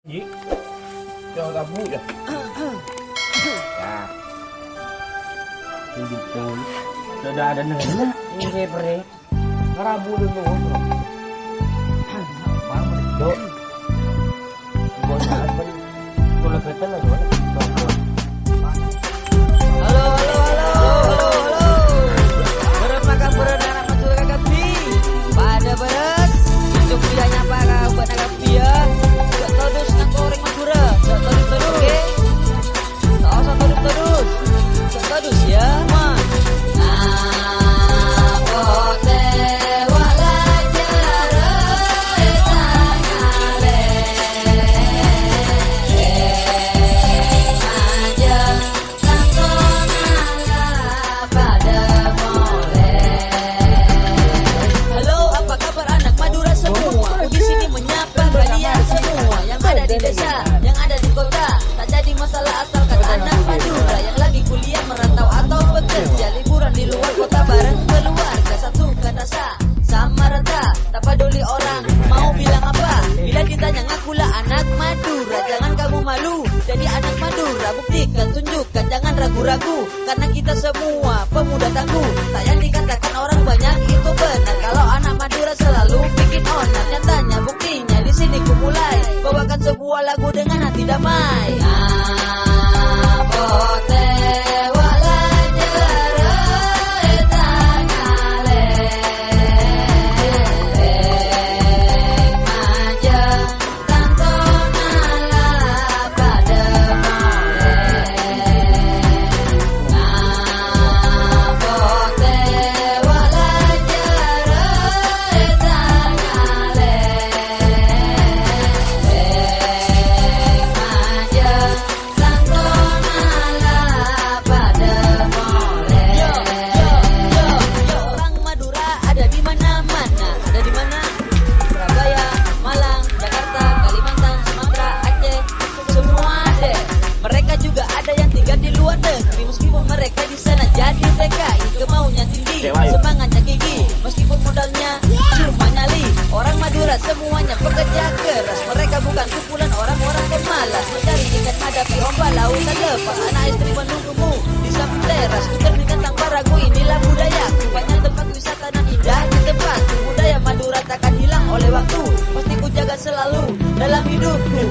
Ji, cho tabu ya. Ya. Hindi po. Sudah ada nila. Ini siyempre. Karabu dulu. Mama dito. Ikaw saan ba? Tulad ka talaga. Halo. Berapa kabar anak matul kakak pi? Pada beres. Untuk dia nyapa kau buat kakak pi ya. Terus nak goreng madura. Terus. Oke. Terus ya. Di desa, yang ada di kota, tak jadi masalah asalkan anak Madura yang lagi kuliah merantau atau bekerja liburan di luar kota bareng keluarga satu kata sama rata, tak peduli orang mau bilang apa. Bila ditanya ngakulah anak Madura, jangan kamu malu jadi anak Madura. Buktikan, tunjukkan, jangan ragu-ragu karena kita semua pemuda tangguh. Tak yang dikatakan orang banyak itu benar. Kalau anak Madura selalu bikin onar, nyatanya buktinya di sini ku mulai bawakan sebuah lagu dengan hati damai. Semangatnya gigi, meskipun modalnya cuma nyali. Orang Madura semuanya pekerja keras. Mereka bukan kumpulan orang-orang pemalas. Mencari ikan hadapi ombak lautan lepas. Anak istri menunggumu di samping teras. Ku terngikan tanpa ragu, inilah budaya. Banyak tempat wisata dan indah di tempat. Budaya Madura takkan hilang oleh waktu. Pasti ku jaga selalu dalam hidupku.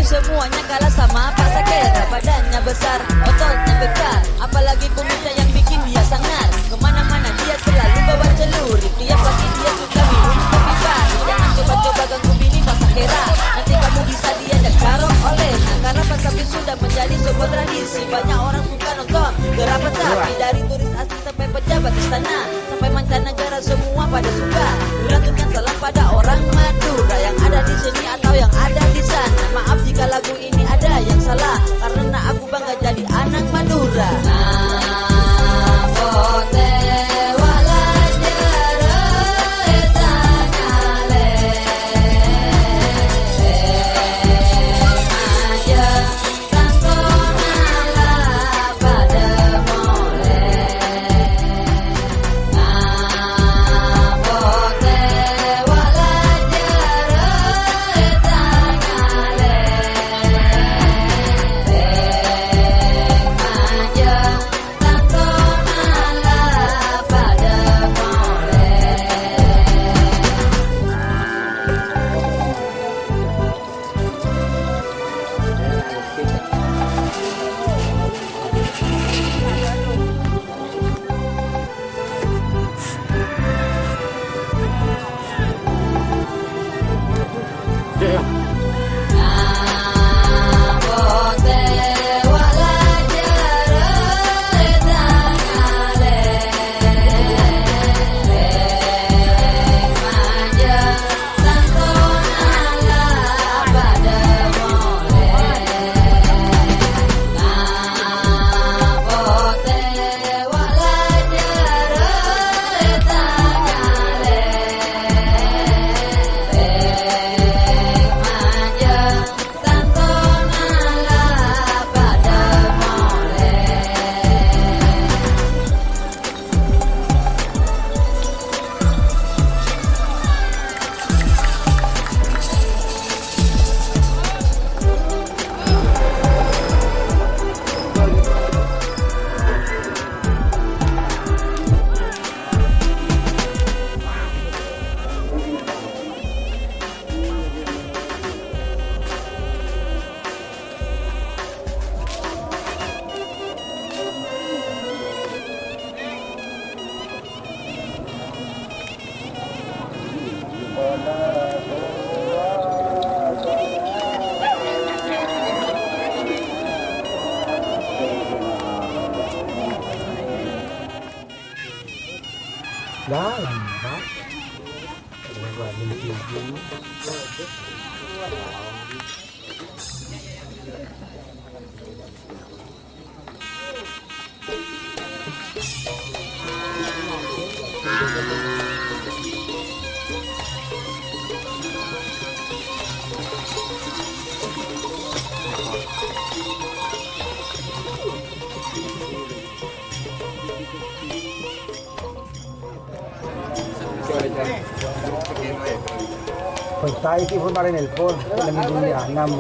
Semuanya kalah sama Pak Sakera. Badannya besar, ototnya kekar, apalagi kumisnya yang bikin dia sangar. Kemana-mana dia selalu bawa celurit. Tiap pagi dia suka minum kopi pahit. Jangan coba-coba ganggu bini Pak Sakera, nanti kamu bisa diajak garong oleh. Karena Pak Sapi sudah menjadi sebuah tradisi. Banyak orang suka nonton gerapan sapi. Dari turis asing sampai pejabat istana, sampai mancanegara semua pada suka. Ulatkan salam pada orang Madura yang ada di sini atau yang ada di sana. Maaf jika lagu ini ada yang salah, karena aku bangga jadi anak Madura. Dah lambat. Buat mimpi. Pues está ahí que fue para en el pol, la misma nam.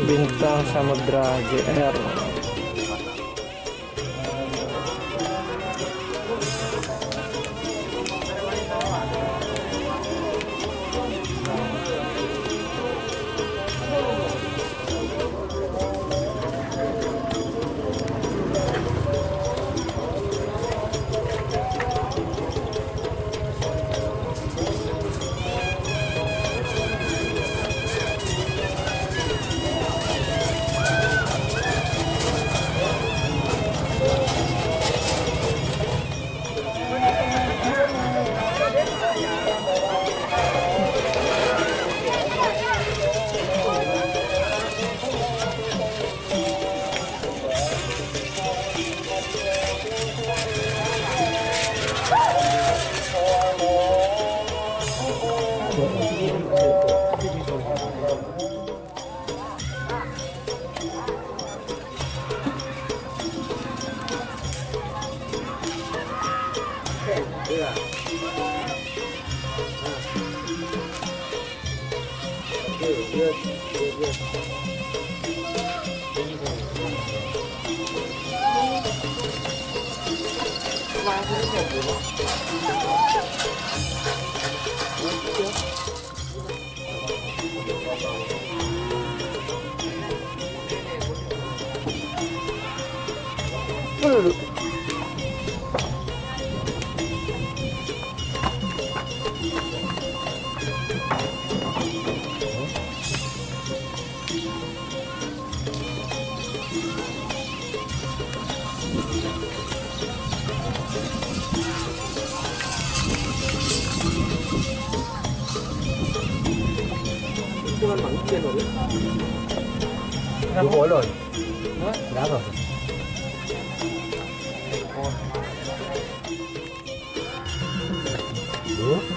Bintang Samudra GR. Đủ hối rồi. Đã rồi. Được.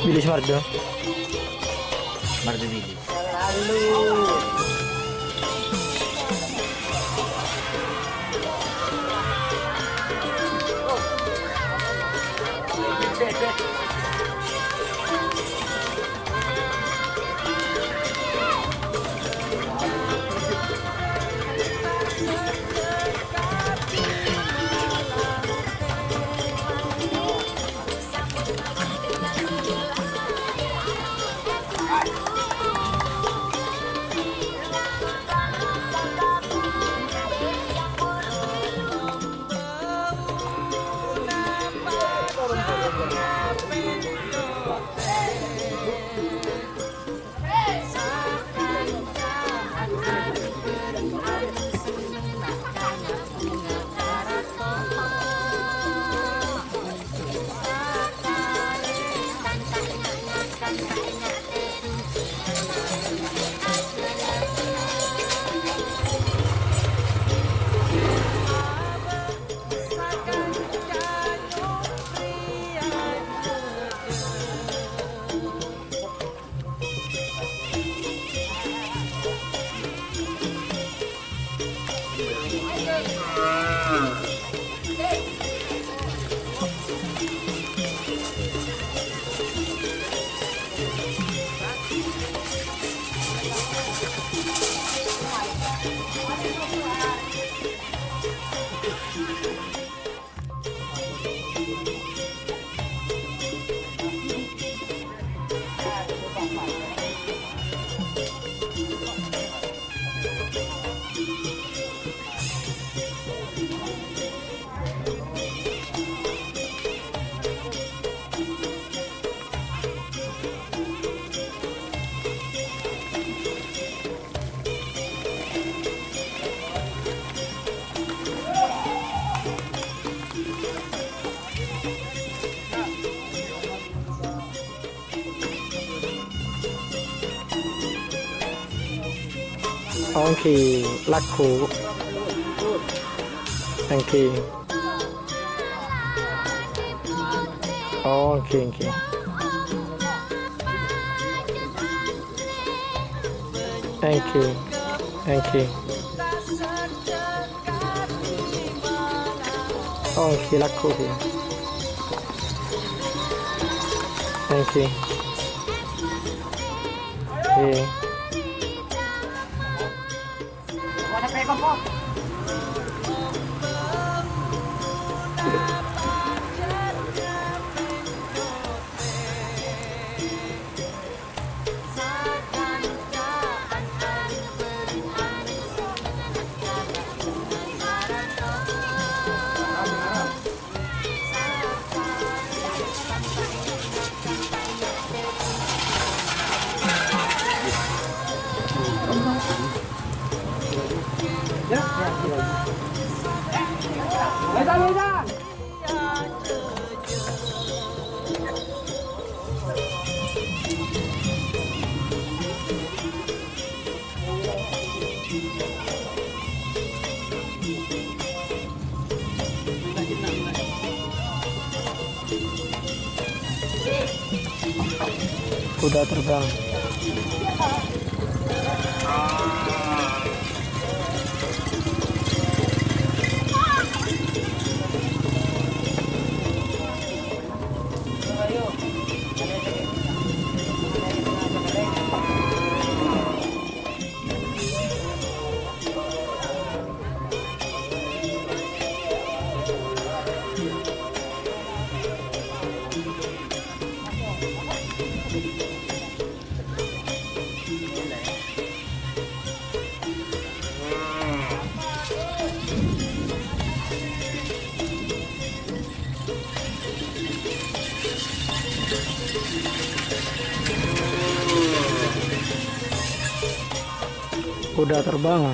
Billy Smardo. Mardo Billy. Oke, laku. Oke. Oke. Oke. Oke, laku. Oke. Kuda terbang. Kuda terbang.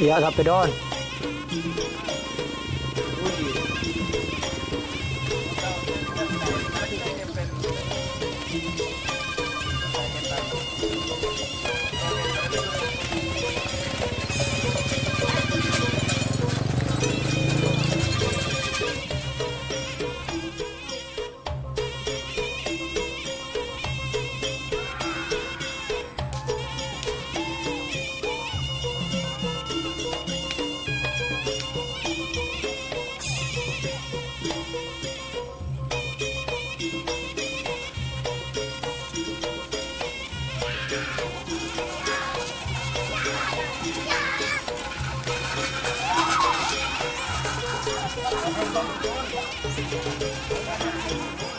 Iya sampai doon. Thank you.